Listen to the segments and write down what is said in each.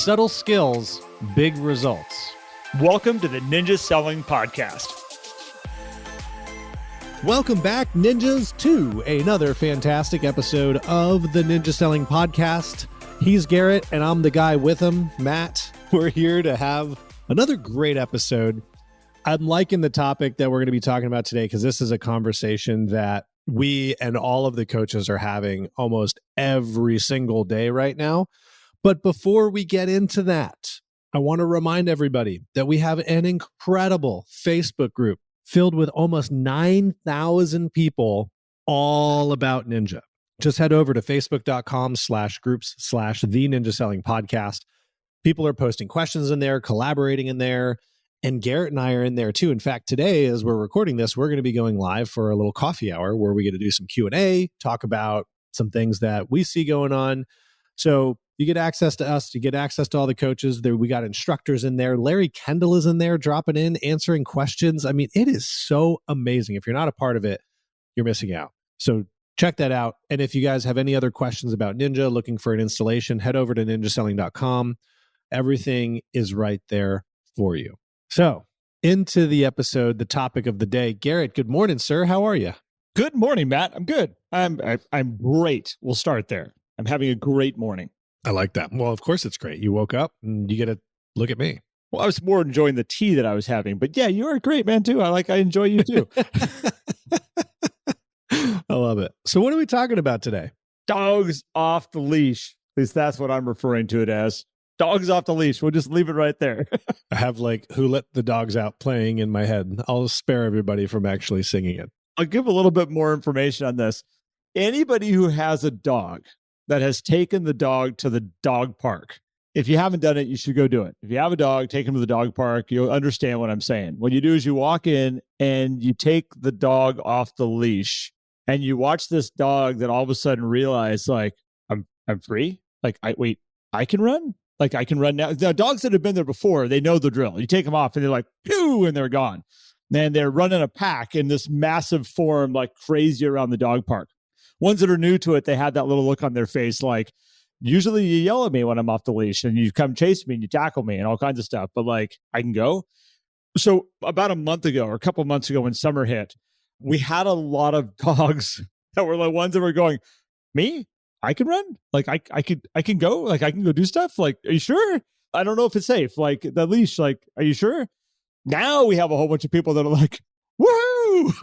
Subtle skills, big results. Welcome to the Ninja Selling Podcast. Welcome back, ninjas, to another fantastic episode of the Ninja Selling Podcast. He's Garrett, and I'm the guy with him, Matt. We're here to have another great episode. I'm liking the topic that we're going to be talking about today because this is a conversation that we and all of the coaches are having almost every single day right now. But before we get into that, I want to remind everybody that we have an incredible Facebook group filled with almost 9,000 people all about Ninja. Just head over to facebook.com/groups/the Ninja Selling Podcast. People are posting questions in there, collaborating in there, and Garrett and I are in there too. In fact, today, as we're recording this, we're going to be going live for a little coffee hour where we get to do some Q&A, talk about some things that we see going on. So you get access to us, you get access to all the coaches. We got instructors in there. Larry Kendall is in there dropping in, answering questions. I mean, it is so amazing. If you're not a part of it, you're missing out. So check that out. And if you guys have any other questions about Ninja, looking for an installation, head over to ninjaselling.com. Everything is right there for you. So into the episode, the topic of the day. Garrett, good morning, sir. How are you? Good morning, Matt. I'm good. I'm great. We'll start there. I'm having a great morning. I like that. Well, of course it's great. You woke up and you get to look at me. Well, I was more enjoying the tea that I was having, but yeah, you are a great man too. I enjoy you too. I love it. So what are we talking about today? Dogs off the leash. At least that's what I'm referring to it as. Dogs off the leash. We'll just leave it right there. I have Who Let the Dogs Out playing in my head. I'll spare everybody from actually singing it. I'll give a little bit more information on this. Anybody who has a dog that has taken the dog to the dog park, if you haven't done it, you should go do it. If you have a dog, take him to the dog park. You'll understand what I'm saying. What you do is you walk in and you take the dog off the leash and you watch this dog that all of a sudden realize, I'm free. I can run. I can run now. Now, dogs that have been there before, they know the drill. You take them off and they're like, pew, and they're gone. And they're running a pack in this massive form, like crazy around the dog park. Ones that are new to it, they had that little look on their face, like, usually you yell at me when I'm off the leash and you come chase me and you tackle me and all kinds of stuff, but I can go. So about a month ago or a couple months ago when summer hit, we had a lot of dogs that were ones that were going, me? I can run? I can go? I can go do stuff? Are you sure? I don't know if it's safe. The leash, are you sure? Now we have a whole bunch of people that are like, woo!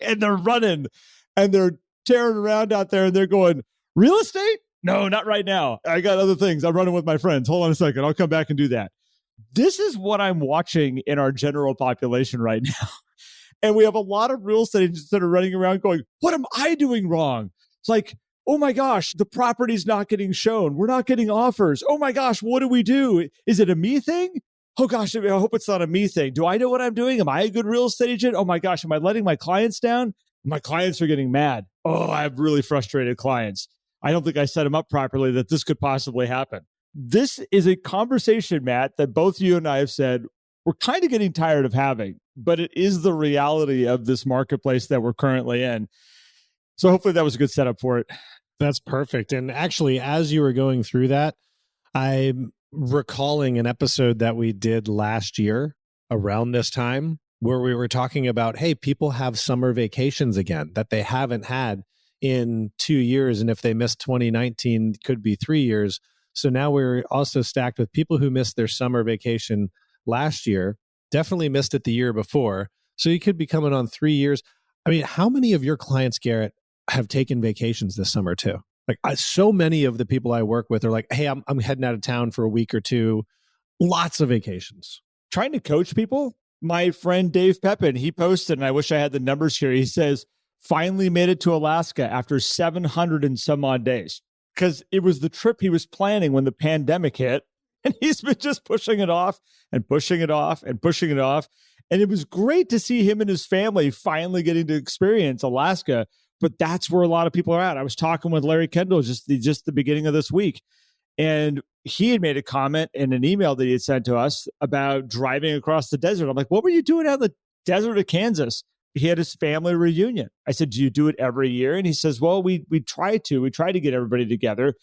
And they're running and they're tearing around out there and they're going, real estate? No, not right now. I got other things. I'm running with my friends. Hold on a second. I'll come back and do that. This is what I'm watching in our general population right now. And we have a lot of real estate agents that are running around going, what am I doing wrong? It's oh my gosh, the property's not getting shown. We're not getting offers. Oh my gosh, what do we do? Is it a me thing? Oh gosh, I hope it's not a me thing. Do I know what I'm doing? Am I a good real estate agent? Oh my gosh, am I letting my clients down? My clients are getting mad. Oh, I have really frustrated clients. I don't think I set them up properly that this could possibly happen. This is a conversation, Matt, that both you and I have said we're kind of getting tired of having, but it is the reality of this marketplace that we're currently in. So hopefully that was a good setup for it. That's perfect. And actually, as you were going through that, I'm recalling an episode that we did last year around this time where we were talking about, hey, people have summer vacations again that they haven't had in 2 years. And if they missed 2019, it could be 3 years. So now we're also stacked with people who missed their summer vacation last year, definitely missed it the year before. So you could be coming on 3 years. I mean, how many of your clients, Garrett, have taken vacations this summer too? So many of the people I work with are like, hey, I'm heading out of town for a week or two. Lots of vacations. Trying to coach people. My friend Dave Pepin, he posted, and I wish I had the numbers here. He says, finally made it to Alaska after 700 and some odd days because it was the trip he was planning when the pandemic hit. And he's been just pushing it off and pushing it off and pushing it off. And it was great to see him and his family finally getting to experience Alaska. But that's where a lot of people are at. I was talking with Larry Kendall just the beginning of this week. And he had made a comment in an email that he had sent to us about driving across the desert. I'm like, what were you doing out in the desert of Kansas? He had his family reunion. I said, do you do it every year? And he says, well, we try to get everybody together.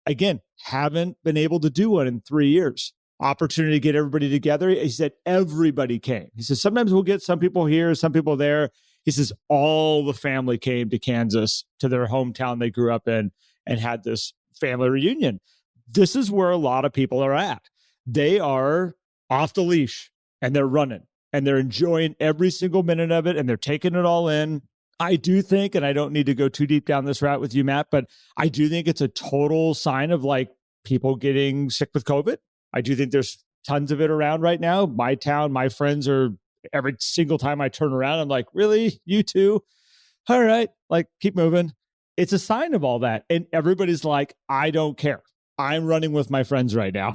again, haven't been able to do one in 3 years. Opportunity to get everybody together. He said everybody came. He says sometimes we'll get some people here, some people there. He says all the family came to Kansas, to their hometown they grew up in, and had this family reunion. This is where a lot of people are at. They are off the leash and they're running and they're enjoying every single minute of it and they're taking it all in. I do think, and I don't need to go too deep down this route with you, Matt, but I do think it's a total sign of like people getting sick with COVID. I do think there's tons of it around right now. My town, my friends are, every single time I turn around, I'm like, really? You too? All right. Like, keep moving. It's a sign of all that. And everybody's like, I don't care. I'm running with my friends right now.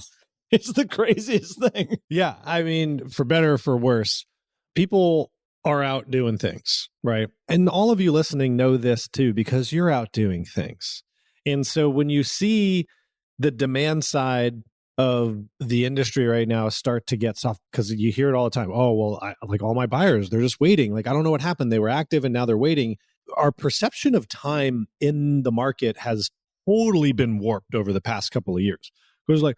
It's the craziest thing. Yeah. I mean, for better or for worse, people are out doing things, right? And all of you listening know this too, because you're out doing things. And so when you see the demand side of the industry right now start to get soft, because you hear it all the time. Oh, well, like all my buyers, they're just waiting. Like, I don't know what happened. They were active and now they're waiting. Our perception of time in the market has totally been warped over the past couple of years. It was like,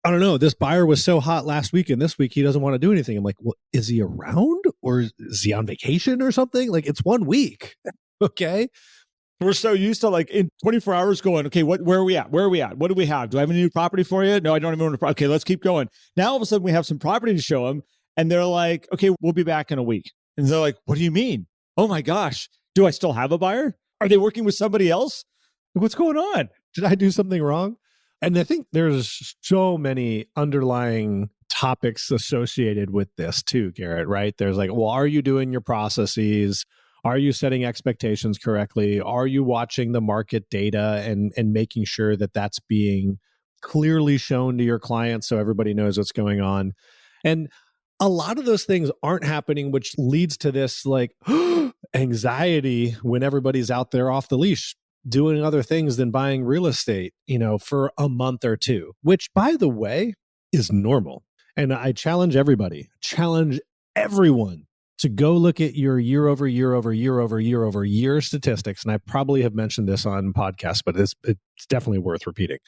I don't know, this buyer was so hot last week and this week he doesn't want to do anything. I'm like, well, is he around or is he on vacation or something? Like, it's 1 week. Okay. We're so used to like in 24 hours going, okay, where are we at? Where are we at? What do we have? Do I have a new property for you? No, I don't even own a property. Okay, let's keep going. Now all of a sudden we have some property to show them and they're like, okay, we'll be back in a week. And they're like, what do you mean? Oh my gosh, do I still have a buyer? Are they working with somebody else? What's going on? Did I do something wrong? And I think there's so many underlying topics associated with this too, Garrett, right? There's like, well, are you doing your processes? Are you setting expectations correctly? Are you watching the market data and making sure that that's being clearly shown to your clients so everybody knows what's going on? And a lot of those things aren't happening, which leads to this like anxiety when everybody's out there off the leash doing other things than buying real estate, for a month or two, which by the way is normal. And I challenge everyone to go look at your year over year statistics. And I probably have mentioned this on podcasts, but it's definitely worth repeating.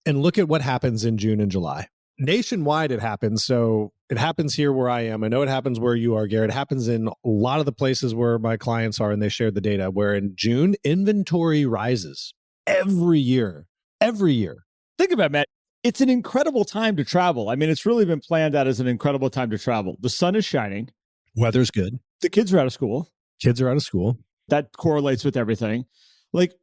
And look at what happens in June and July. Nationwide, it happens. So it happens here where I am. I know it happens where you are, Garrett. It happens in a lot of the places where my clients are, and they shared the data, where in June, inventory rises every year. Every year. Think about it, Matt. It's an incredible time to travel. I mean, it's really been planned out as an incredible time to travel. The sun is shining. Weather's good. The kids are out of school. That correlates with everything. Like,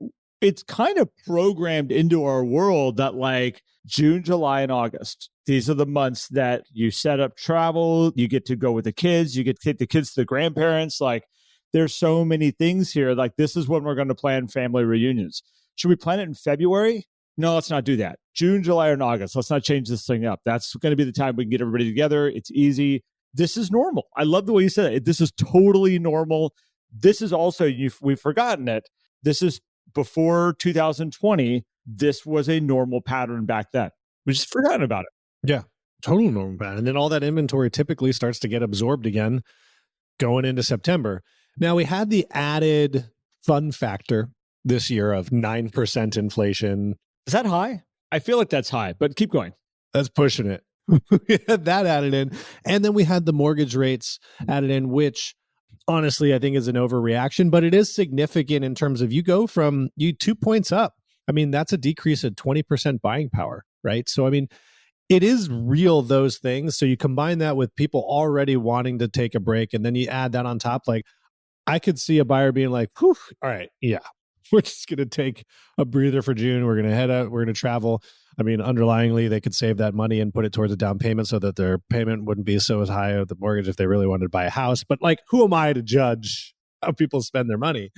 it's kind of programmed into our world that like June, July, and August, these are the months that you set up travel, you get to go with the kids, you get to take the kids to the grandparents. Like, there's so many things here. Like, this is when we're going to plan family reunions. Should we plan it in February? No, let's not do that. June, July, and August. Let's not change this thing up. That's going to be the time we can get everybody together. It's easy. This is normal. I love the way you said it. This is totally normal. This is also, we've forgotten it. This is before 2020. This was a normal pattern back then. We just forgotten about it. Yeah, total normal pattern. And then all that inventory typically starts to get absorbed again going into September. Now, we had the added fun factor this year of 9% inflation. Is that high? I feel like that's high, but keep going. That's pushing it. We had that added in. And then we had the mortgage rates added in, which honestly, I think is an overreaction, but it is significant in terms of you go from 2 points up. I mean, that's a decrease of 20% buying power, right? So, I mean, it is real, those things. So you combine that with people already wanting to take a break, and then you add that on top. Like, I could see a buyer being like, whew, all right, yeah, we're just going to take a breather for June. We're going to head out. We're going to travel. I mean, underlyingly, they could save that money and put it towards a down payment so that their payment wouldn't be so as high of the mortgage if they really wanted to buy a house. But like, who am I to judge how people spend their money?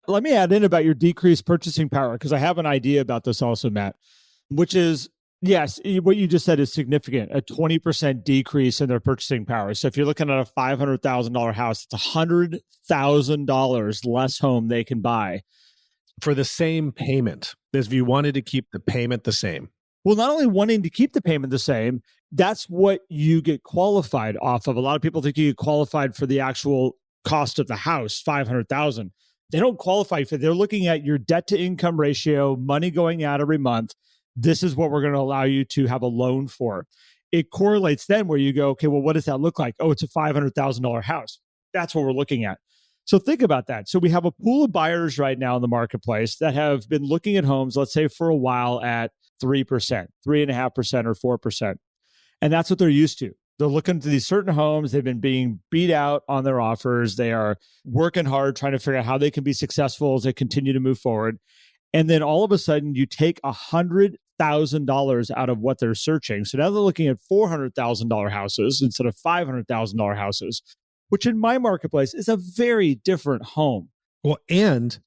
Let me add in about your decreased purchasing power, because I have an idea about this also, Matt, which is, yes, what you just said is significant, a 20% decrease in their purchasing power. So if you're looking at a $500,000 house, it's $100,000 less home they can buy. For the same payment, as if you wanted to keep the payment the same. Well, not only wanting to keep the payment the same, that's what you get qualified off of. A lot of people think you get qualified for the actual cost of the house, $500,000. They don't qualify for. They're looking at your debt to income ratio, money going out every month. This is what we're going to allow you to have a loan for. It correlates then where you go, okay, well, what does that look like? Oh, it's a $500,000 house. That's what we're looking at. So think about that. So we have a pool of buyers right now in the marketplace that have been looking at homes, let's say for a while at 3%, 3.5% or 4%. And that's what they're used to. They're looking to these certain homes. They've been being beat out on their offers. They are working hard, trying to figure out how they can be successful as they continue to move forward. And then all of a sudden you take $100,000 out of what they're searching. So now they're looking at $400,000 houses instead of $500,000 houses, which in my marketplace is a very different home. Well, and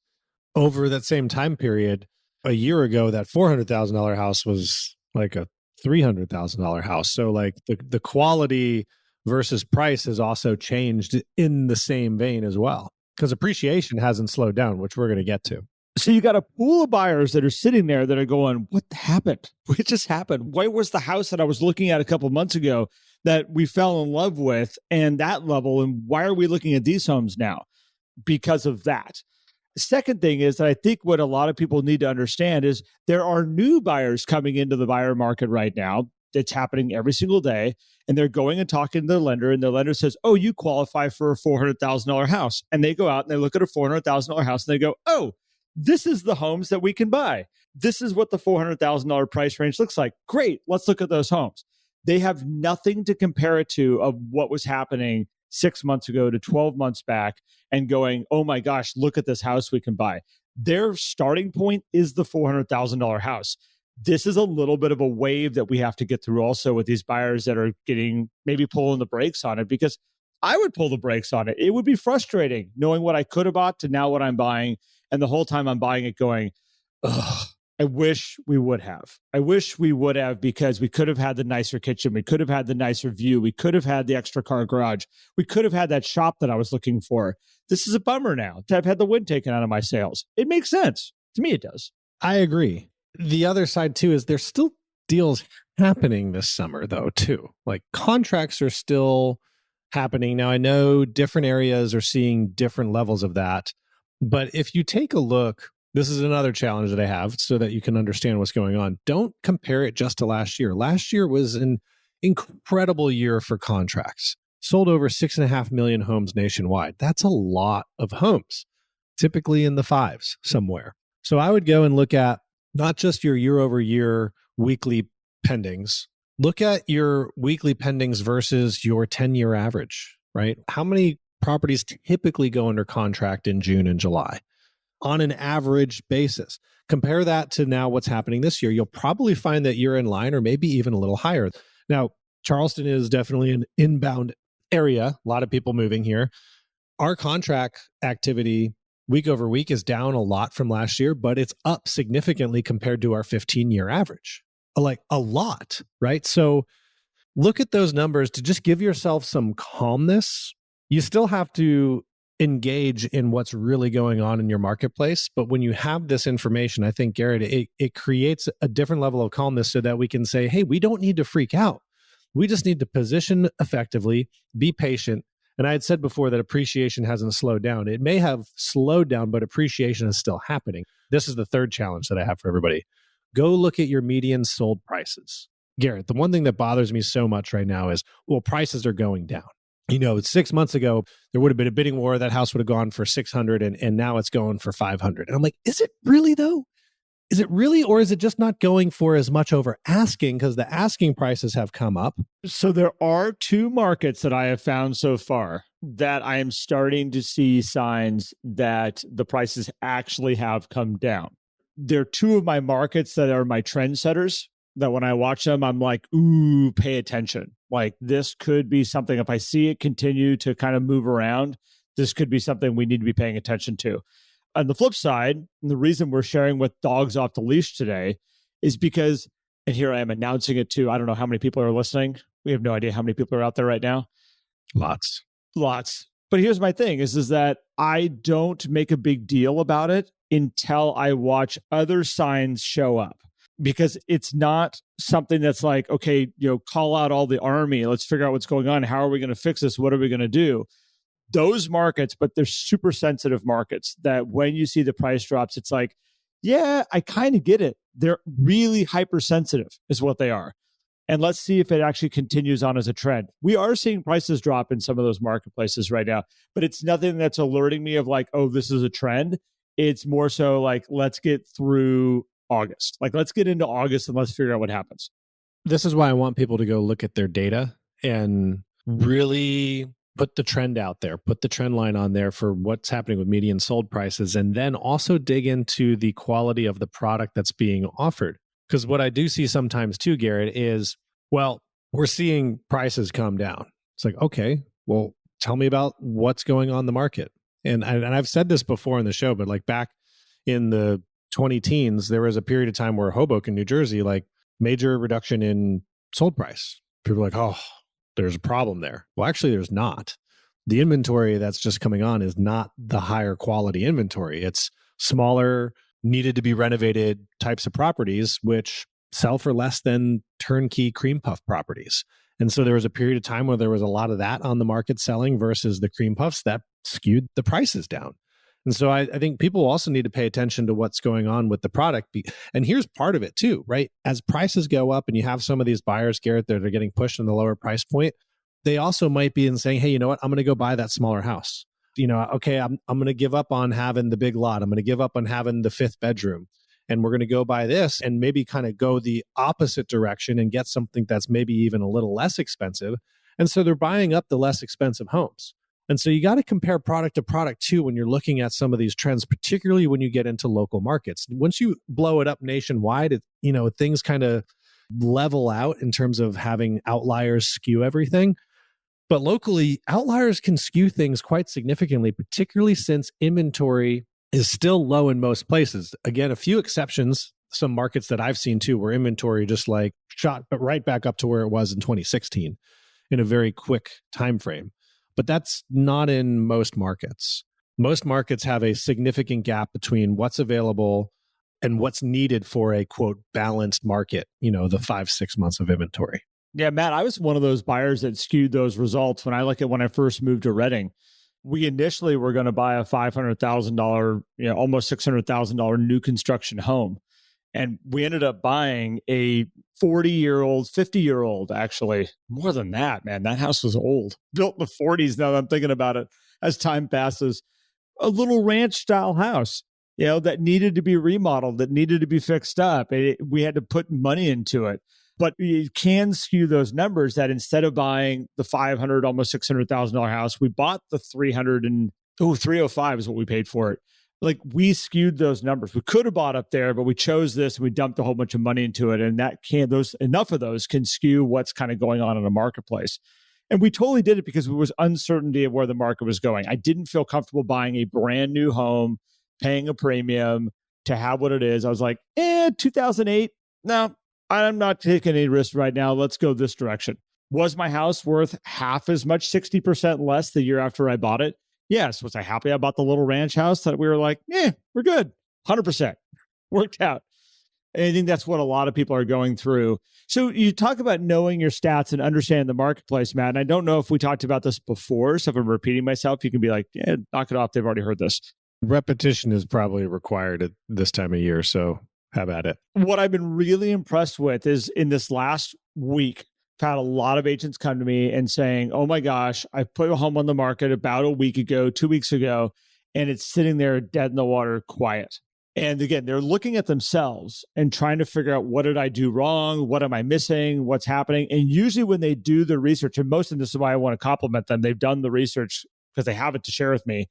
over that same time period, a year ago, that $400,000 house was like a $300,000 house. So like the quality versus price has also changed in the same vein as well, because appreciation hasn't slowed down, which we're going to get to. So you got a pool of buyers that are sitting there that are going, what happened? What just happened? Why was the house that I was looking at a couple of months ago that we fell in love with and that level? And why are we looking at these homes now? Because of that. The second thing is that I think what a lot of people need to understand is there are new buyers coming into the buyer market right now. It's happening every single day. And they're going and talking to their lender, and their lender says, oh, you qualify for a $400,000 house. And they go out and they look at a $400,000 house and they go, oh, this is the homes that we can buy. This is what the $400,000 price range looks like. Great. Let's look at those homes. They have nothing to compare it to of what was happening 6 months ago to 12 months back and going, oh my gosh, look at this house we can buy. Their starting point is the $400,000 house. This is a little bit of a wave that we have to get through also with these buyers that are getting maybe pulling the brakes on it, because I would pull the brakes on it. It would be frustrating knowing what I could have bought to now what I'm buying. And the whole time I'm buying it going, ugh, I wish we would have. I wish we would have, because we could have had the nicer kitchen. We could have had the nicer view. We could have had the extra car garage. We could have had that shop that I was looking for. This is a bummer now to have had the wind taken out of my sails. It makes sense. To me, it does. I agree. The other side too is there's still deals happening this summer though too. Like contracts are still happening. Now I know different areas are seeing different levels of that. But if you take a look, this is another challenge that I have so that you can understand what's going on. Don't compare it just to last year. Last year was an incredible year for contracts. Sold over 6.5 million homes nationwide. That's a lot of homes, typically in the fives somewhere. So I would go and look at not just your year over year weekly pendings. Look at your weekly pendings versus your 10-year average, right? How many properties typically go under contract in June and July on an average basis? Compare that to now what's happening this year. You'll probably find that you're in line or maybe even a little higher. Now, Charleston is definitely an inbound area. A lot of people moving here. Our contract activity week over week is down a lot from last year, but it's up significantly compared to our 15-year average. Like a lot, right? So look at those numbers to just give yourself some calmness. You still have to engage in what's really going on in your marketplace. But when you have this information, I think, Garrett, it creates a different level of calmness so that we can say, hey, we don't need to freak out. We just need to position effectively, be patient. And I had said before that appreciation hasn't slowed down. It may have slowed down, but appreciation is still happening. This is the third challenge that I have for everybody. Go look at your median sold prices. Garrett, the one thing that bothers me so much right now is, well, prices are going down. You know, 6 months ago, there would have been a bidding war. That house would have gone for 600 and now it's going for 500. And I'm like, is it really though? Is it really, or is it just not going for as much over asking because the asking prices have come up? So there are two markets that I have found so far that I am starting to see signs that the prices actually have come down. There are two of my markets that are my trendsetters that when I watch them, I'm like, ooh, pay attention. Like this could be something, if I see it continue to kind of move around, this could be something we need to be paying attention to. On the flip side, and the reason we're sharing with Dogs Off the Leash today is because, and here I am announcing it too, I don't know how many people are listening. We have no idea how many people are out there right now. Lots. But here's my thing is that I don't make a big deal about it until I watch other signs show up. Because it's not something that's like, okay, call out all the army. Let's figure out what's going on. How are we going to fix this? What are we going to do? Those markets, but they're super sensitive markets that when you see the price drops, it's like, Yeah, I kind of get it. They're really hypersensitive is what they are. And let's see if it actually continues on as a trend. We are seeing prices drop in some of those marketplaces right now, but it's nothing that's alerting me of like, oh, this is a trend. It's more so like, let's get through August. Like, let's get into August and let's figure out what happens. This is why I want people to go look at their data and really put the trend out there, put the trend line on there for what's happening with median sold prices, and then also dig into the quality of the product that's being offered. Because what I do see sometimes too, Garrett, is, well, we're seeing prices come down. It's like, okay, well, tell me about what's going on in the market. And I've said this before in the show, but like back in the 20 teens, there was a period of time where Hoboken, New Jersey, like major reduction in sold price. People are like, oh, there's a problem there. Well, actually, there's not. The inventory that's just coming on is not the higher quality inventory. It's smaller, needed to be renovated types of properties, which sell for less than turnkey cream puff properties. And so there was a period of time where there was a lot of that on the market selling versus the cream puffs that skewed the prices down. And so I think people also need to pay attention to what's going on with the product. And here's part of it too, right? As prices go up and you have some of these buyers, Garrett, that are getting pushed in the lower price point, they also might be in saying, hey, you know what? I'm going to go buy that smaller house. Okay, I'm going to give up on having the big lot. I'm going to give up on having the 5th bedroom. And we're going to go buy this and maybe kind of go the opposite direction and get something that's maybe even a little less expensive. And so they're buying up the less expensive homes. And so you got to compare product to product too when you're looking at some of these trends, particularly when you get into local markets. Once you blow it up nationwide, things kind of level out in terms of having outliers skew everything. But locally, outliers can skew things quite significantly, particularly since inventory is still low in most places. Again, a few exceptions, some markets that I've seen too, where inventory just like shot right back up to where it was in 2016 in a very quick time frame. But that's not in most markets. Most markets have a significant gap between what's available and what's needed for a, quote, balanced market, the 5-6 months of inventory. Yeah, Matt, I was one of those buyers that skewed those results when I first moved to Reading. We initially were going to buy a $500,000, almost $600,000 new construction home. And we ended up buying a 40-year-old, 50-year-old, actually. More than that, man. That house was old. Built in the 40s now that I'm thinking about it as time passes. A little ranch-style house, that needed to be remodeled, that needed to be fixed up. We had to put money into it. But you can skew those numbers that instead of buying the $500,000, almost $600,000 house, we bought the $305 is what we paid for it. Like, we skewed those numbers. We could have bought up there, but we chose this and we dumped a whole bunch of money into it. And enough of those can skew what's kind of going on in a marketplace. And we totally did it because there was uncertainty of where the market was going. I didn't feel comfortable buying a brand new home, paying a premium to have what it is. I was like, 2008, no, I'm not taking any risk right now. Let's go this direction. Was my house worth half as much, 60% less the year after I bought it? Yes. Was I happy I bought the little ranch house that we were like, we're good. 100%. Worked out. And I think that's what a lot of people are going through. So you talk about knowing your stats and understanding the marketplace, Matt. And I don't know if we talked about this before. So if I'm repeating myself, you can be like, knock it off. They've already heard this. Repetition is probably required at this time of year. So have at it. What I've been really impressed with is in this last week, I've had a lot of agents come to me and saying, oh my gosh, I put a home on the market about a week ago, 2 weeks ago, and it's sitting there dead in the water, quiet. And again, they're looking at themselves and trying to figure out, what did I do wrong? What am I missing? What's happening? And usually when they do the research, and most of this is why I want to compliment them, they've done the research because they have it to share with me.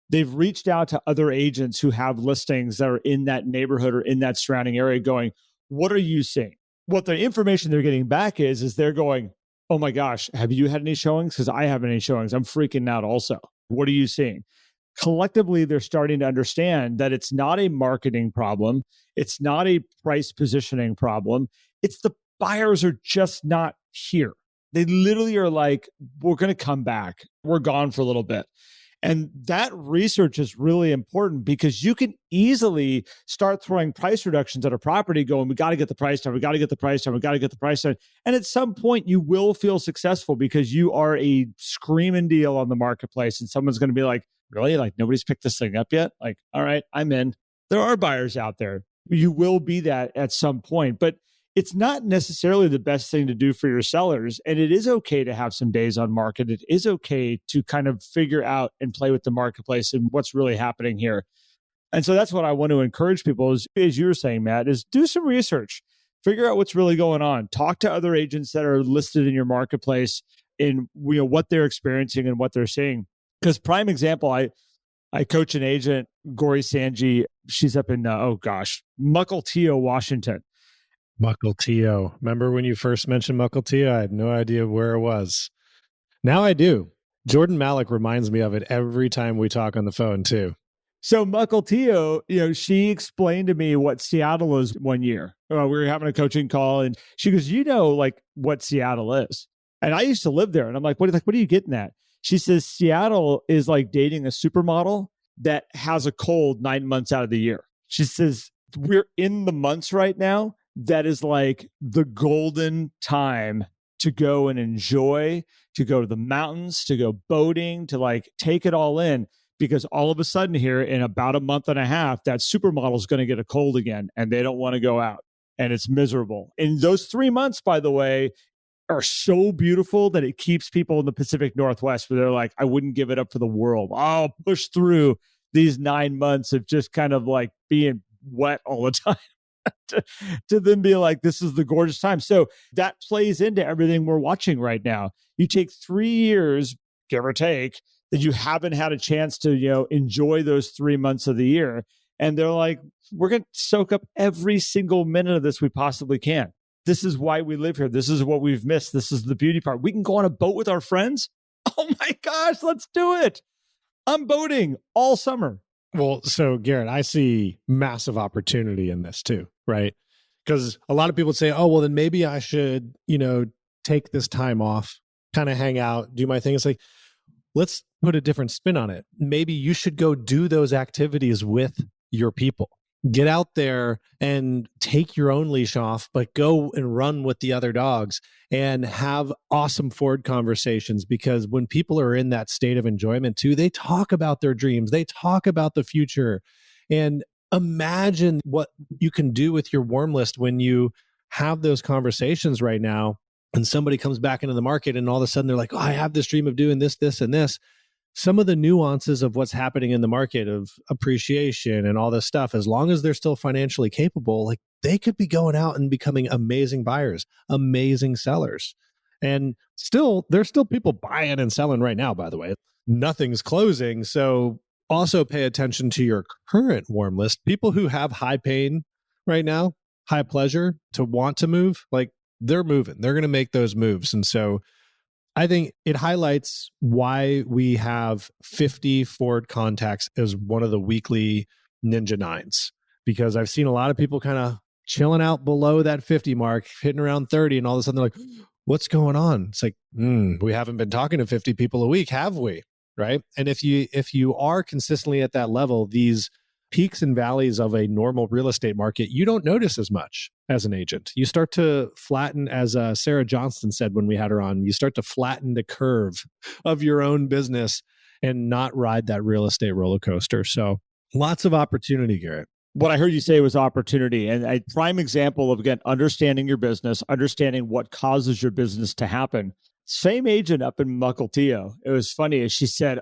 They've reached out to other agents who have listings that are in that neighborhood or in that surrounding area going, what are you seeing? What the information they're getting back is they're going, oh my gosh, have you had any showings? Because I haven't any showings. I'm freaking out also. What are you seeing? Collectively, they're starting to understand that it's not a marketing problem. It's not a price positioning problem. It's the buyers are just not here. They literally are like, we're going to come back. We're gone for a little bit. And that research is really important because you can easily start throwing price reductions at a property going, we got to get the price down, we got to get the price down, we got to get the price down. And at some point you will feel successful because you are a screaming deal on the marketplace and someone's going to be like, really? Like, nobody's picked this thing up yet? Like, all right, I'm in. there are buyers out there. You will be that at some point, but it's not necessarily the best thing to do for your sellers. And it is okay to have some days on market. It is okay to kind of figure out and play with the marketplace and what's really happening here. And so that's what I want to encourage people is, as you were saying, Matt, is do some research, figure out what's really going on, talk to other agents that are listed in your marketplace in what they're experiencing and what they're seeing. Because prime example, I coach an agent, Gori Sanji. She's up in, Mukilteo, Washington. Mukilteo. Remember when you first mentioned Mukilteo? I had no idea where it was. Now I do. Jordan Malik reminds me of it every time we talk on the phone too. So Mukilteo, she explained to me what Seattle is one year. We were having a coaching call and she goes, like what Seattle is. And I used to live there. And I'm like, what are you getting at? She says, Seattle is like dating a supermodel that has a cold 9 months out of the year. She says, we're in the months right now that is like the golden time to go and enjoy, to go to the mountains, to go boating, to like take it all in. Because all of a sudden here in about a month and a half, that supermodel is going to get a cold again and they don't want to go out and it's miserable. And those 3 months, by the way, are so beautiful that it keeps people in the Pacific Northwest where they're like, I wouldn't give it up for the world. I'll push through these 9 months of just kind of like being wet all the time to then be like, this is the gorgeous time. So that plays into everything we're watching right now. You take 3 years, give or take, that you haven't had a chance to, enjoy those 3 months of the year. And they're like, we're going to soak up every single minute of this we possibly can. This is why we live here. This is what we've missed. This is the beauty part. We can go on a boat with our friends. Oh my gosh, let's do it. I'm boating all summer. Well, so Garrett, I see massive opportunity in this too, right? Because a lot of people say, oh, well, then maybe I should, take this time off, kind of hang out, do my thing. It's like, let's put a different spin on it. Maybe you should go do those activities with your people. Get out there and take your own leash off, but go and run with the other dogs and have awesome Ford conversations. Because when people are in that state of enjoyment too, they talk about their dreams, they talk about the future. And imagine what you can do with your warm list when you have those conversations right now and somebody comes back into the market and all of a sudden they're like, oh, I have this dream of doing this, this, and this. Some of the nuances of what's happening in the market of appreciation and all this stuff, as long as they're still financially capable, like they could be going out and becoming amazing buyers, amazing sellers. And there's still people buying and selling right now, by the way. Nothing's closing. So also pay attention to your current warm list. People who have high pain right now, high pleasure to want to move, like they're moving. They're going to make those moves. And so I think it highlights why we have 50 Ford contacts as one of the weekly Ninja Nines, because I've seen a lot of people kind of chilling out below that 50 mark, hitting around 30, and all of a sudden they're like, what's going on? It's like, we haven't been talking to 50 people a week, have we? Right. And if you are consistently at that level, these peaks and valleys of a normal real estate market, you don't notice as much as an agent. You start to flatten, as Sarah Johnston said when we had her on, you start to flatten the curve of your own business and not ride that real estate roller coaster. So lots of opportunity, Garrett. What I heard you say was opportunity. And a prime example of, again, understanding your business, understanding what causes your business to happen. Same agent up in Mukilteo. It was funny. She said,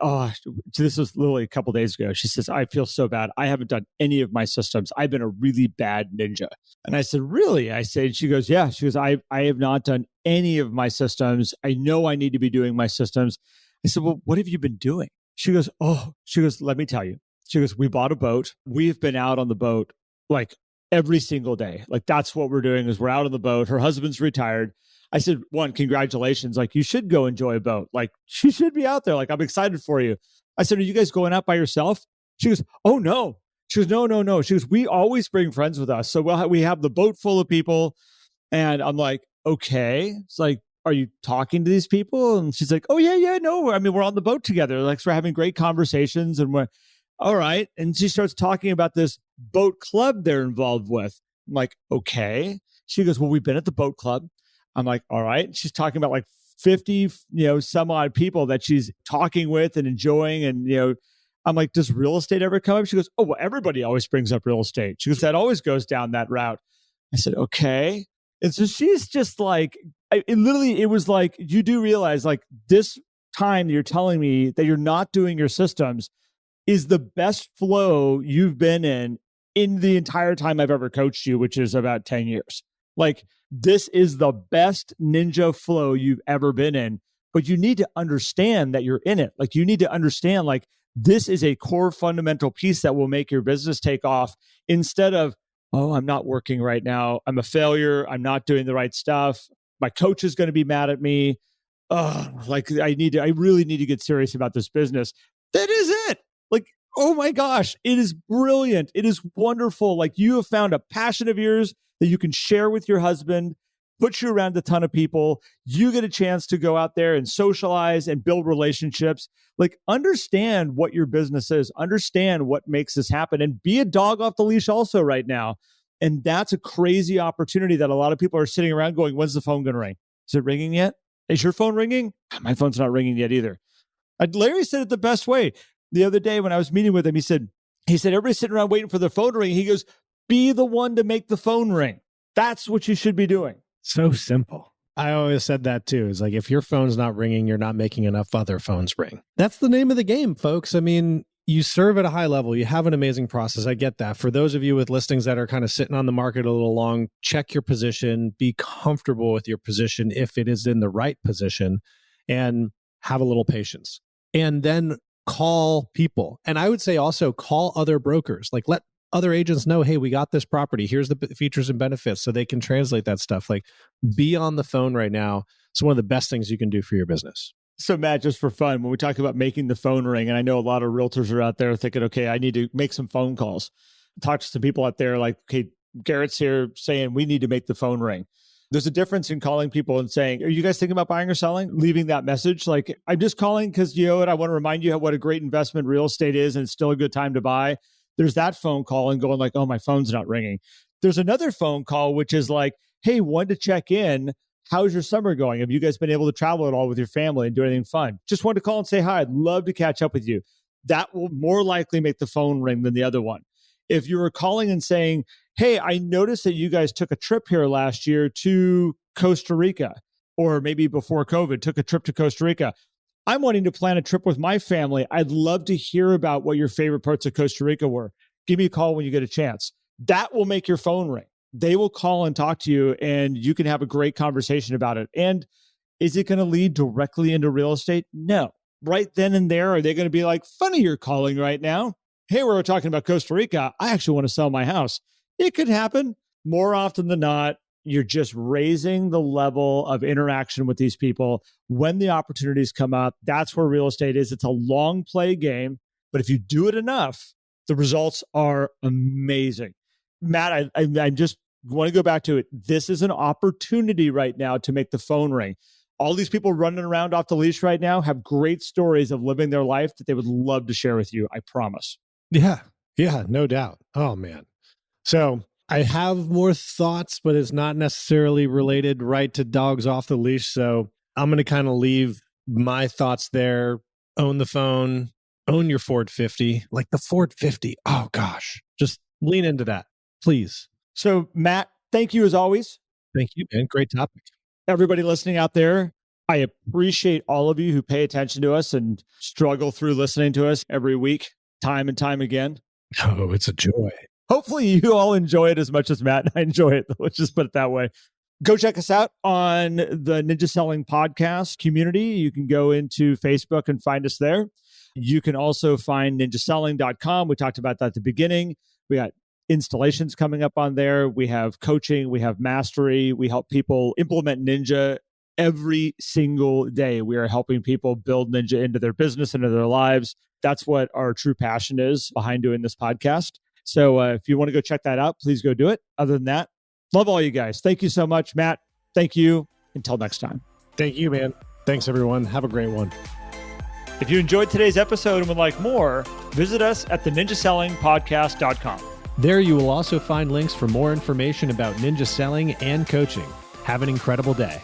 this was literally a couple of days ago. She says, I feel so bad. I haven't done any of my systems. I've been a really bad ninja. And I said, really? I said, she goes, yeah. She goes, I have not done any of my systems. I know I need to be doing my systems. I said, well, what have you been doing? She goes, let me tell you. She goes, we bought a boat. We've been out on the boat like every single day. Like that's what we're doing is we're out on the boat. Her husband's retired. I said, one, congratulations. Like you should go enjoy a boat. Like she should be out there. Like I'm excited for you. I said, are you guys going out by yourself? She goes, oh no. She goes, no. She goes, we always bring friends with us. So we have the boat full of people. And I'm like, okay. It's like, are you talking to these people? And she's like, oh yeah, no. I mean, we're on the boat together. Like so we're having great conversations and we're all right. And she starts talking about this boat club they're involved with. I'm like, okay. She goes, well, we've been at the boat club. I'm like, all right. She's talking about like 50, some odd people that she's talking with and enjoying. And, I'm like, does real estate ever come up? She goes, oh, well, everybody always brings up real estate. She goes, that always goes down that route. I said, okay. And so she's just like, it was like, you do realize like this time you're telling me that you're not doing your systems is the best flow you've been in the entire time I've ever coached you, which is about 10 years. Like, this is the best ninja flow you've ever been in, but you need to understand that you're in it. Like, you need to understand, like, this is a core fundamental piece that will make your business take off instead of, oh, I'm not working right now. I'm a failure. I'm not doing the right stuff. My coach is going to be mad at me. Oh, like I really need to get serious about this business. That is it. Like, oh my gosh, it is brilliant. It is wonderful. Like, you have found a passion of yours that you can share with your husband, put you around a ton of people. You get a chance to go out there and socialize and build relationships. Like, understand what your business is, understand what makes this happen, and be a dog off the leash also right now. And that's a crazy opportunity that a lot of people are sitting around going, when's the phone going to ring? Is it ringing yet? Is your phone ringing? My phone's not ringing yet either. Larry said it the best way. The other day when I was meeting with him, he said, everybody's sitting around waiting for the phone to ring. He goes, be the one to make the phone ring. That's what you should be doing. So simple. I always said that too. It's like, if your phone's not ringing, you're not making enough other phones ring. That's the name of the game, folks. I mean, you serve at a high level. You have an amazing process. I get that. For those of you with listings that are kind of sitting on the market a little long, check your position, be comfortable with your position if it is in the right position, and have a little patience. And then call people. And I would say also call other brokers. Like, let other agents know, hey, we got this property. Here's the features and benefits, so they can translate that stuff. Like, be on the phone right now. It's one of the best things you can do for your business. So Matt, just for fun, when we talk about making the phone ring, and I know a lot of realtors are out there thinking, okay, I need to make some phone calls. Talk to some people out there like, okay, Garrett's here saying we need to make the phone ring. There's a difference in calling people and saying, are you guys thinking about buying or selling? Leaving that message. Like, I'm just calling because, you know what, I want to remind you what a great investment real estate is, and it's still a good time to buy. There's that phone call and going like, oh, my phone's not ringing. There's another phone call, which is like, hey, wanted to check in. How's your summer going? Have you guys been able to travel at all with your family and do anything fun? Just wanted to call and say hi. I'd love to catch up with you. That will more likely make the phone ring than the other one. If you were calling and saying, hey, I noticed that you guys took a trip here last year to Costa Rica, or maybe before COVID, took a trip to Costa Rica. I'm wanting to plan a trip with my family. I'd love to hear about what your favorite parts of Costa Rica were. Give me a call when you get a chance. That will make your phone ring. They will call and talk to you, and you can have a great conversation about it. And is it going to lead directly into real estate? No. Right then and there, are they going to be like, funny you're calling right now? Hey, we're talking about Costa Rica. I actually want to sell my house. It could happen. More often than not, you're just raising the level of interaction with these people. When the opportunities come up, that's where real estate is. It's a long play game, but if you do it enough, the results are amazing. Matt, I just want to go back to it. This is an opportunity right now to make the phone ring. All these people running around off the leash right now have great stories of living their life that they would love to share with you. I promise. Yeah, no doubt. Oh, man. So I have more thoughts, but it's not necessarily related right to dogs off the leash. So I'm going to kind of leave my thoughts there. Own the phone, own your Ford 50, like the Ford 50. Oh, gosh, just lean into that, please. So Matt, thank you as always. Thank you, man. Great topic. Everybody listening out there, I appreciate all of you who pay attention to us and struggle through listening to us every week, time and time again. Oh, it's a joy. Hopefully you all enjoy it as much as Matt and I enjoy it. Let's just put it that way. Go check us out on the Ninja Selling Podcast community. You can go into Facebook and find us there. You can also find ninjaselling.com. We talked about that at the beginning. We got installations coming up on there. We have coaching. We have mastery. We help people implement Ninja every single day. We are helping people build Ninja into their business, into their lives. That's what our true passion is behind doing this podcast. So if you want to go check that out, please go do it. Other than that, love all you guys. Thank you so much, Matt. Thank you. Until next time. Thank you, man. Thanks, everyone. Have a great one. If you enjoyed today's episode and would like more, visit us at theninjasellingpodcast.com. There you will also find links for more information about ninja selling and coaching. Have an incredible day.